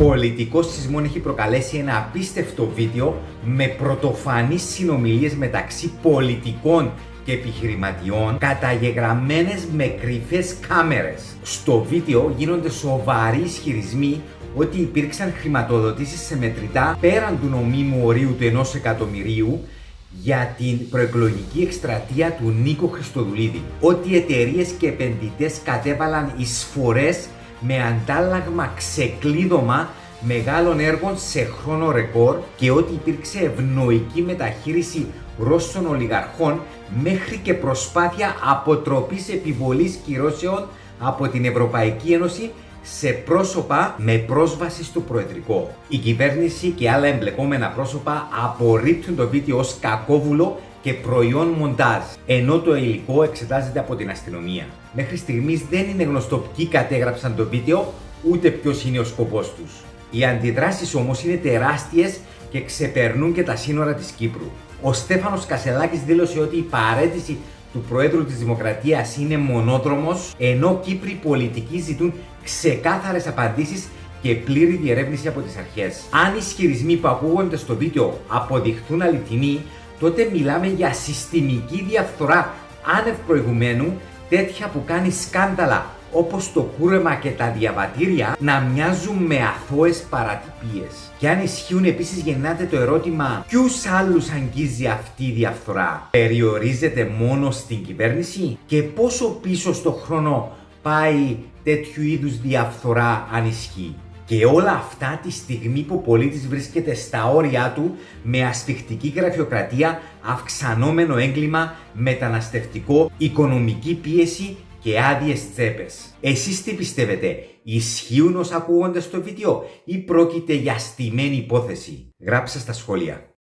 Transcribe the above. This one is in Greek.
Πολιτικό σεισμό έχει προκαλέσει ένα απίστευτο βίντεο με πρωτοφανείς συνομιλίες μεταξύ πολιτικών και επιχειρηματιών καταγεγραμμένες με κρυφές κάμερες. Στο βίντεο γίνονται σοβαροί ισχυρισμοί ότι υπήρξαν χρηματοδοτήσεις σε μετρητά πέραν του νομίμου ορίου του 1 εκατομμυρίου για την προεκλογική εκστρατεία του Νίκο Χριστοδουλίδη. Ότι εταιρείες και επενδυτές κατέβαλαν εισφορές με αντάλλαγμα ξεκλείδωμα μεγάλων έργων σε χρόνο ρεκόρ και ότι υπήρξε ευνοϊκή μεταχείριση Ρώσων ολιγαρχών μέχρι και προσπάθεια αποτροπής επιβολής κυρώσεων από την Ευρωπαϊκή Ένωση σε πρόσωπα με πρόσβαση στο Προεδρικό. Η κυβέρνηση και άλλα εμπλεκόμενα πρόσωπα απορρίπτουν το βίντεο ως κακόβουλο και προϊόν μοντάζ, ενώ το υλικό εξετάζεται από την αστυνομία. Μέχρι στιγμής δεν είναι γνωστό ποιοι κατέγραψαν το βίντεο, ούτε ποιος είναι ο σκοπός τους. Οι αντιδράσεις όμως είναι τεράστιες και ξεπερνούν και τα σύνορα της Κύπρου. Ο Στέφανος Κασελάκης δήλωσε ότι η παραίτηση του Προέδρου της Δημοκρατίας είναι μονόδρομος, ενώ Κύπροι πολιτικοί ζητούν ξεκάθαρες απαντήσεις και πλήρη διερεύνηση από τις αρχές. Αν οι ισχυρισμοί που ακούγονται στο βίντεο αποδειχθούν αληθινοί, τότε μιλάμε για συστημική διαφθορά άνευ προηγουμένου, τέτοια που κάνει σκάνδαλα όπως το κούρεμα και τα διαβατήρια να μοιάζουν με αθώες παρατυπίες. Και αν ισχύουν, επίσης γεννάται το ερώτημα, ποιους άλλους αγγίζει αυτή η διαφθορά? Περιορίζεται μόνο στην κυβέρνηση? Και πόσο πίσω στο χρόνο πάει τέτοιου είδους διαφθορά αν ισχύει? Και όλα αυτά τη στιγμή που ο πολίτης βρίσκεται στα όρια του με ασφιχτική γραφειοκρατία, αυξανόμενο έγκλημα, μεταναστευτικό, οικονομική πίεση και άδειες τσέπες. Εσείς τι πιστεύετε, ισχύουν όσα ακούγονται στο βίντεο ή πρόκειται για στημένη υπόθεση? Γράψτε στα σχόλια.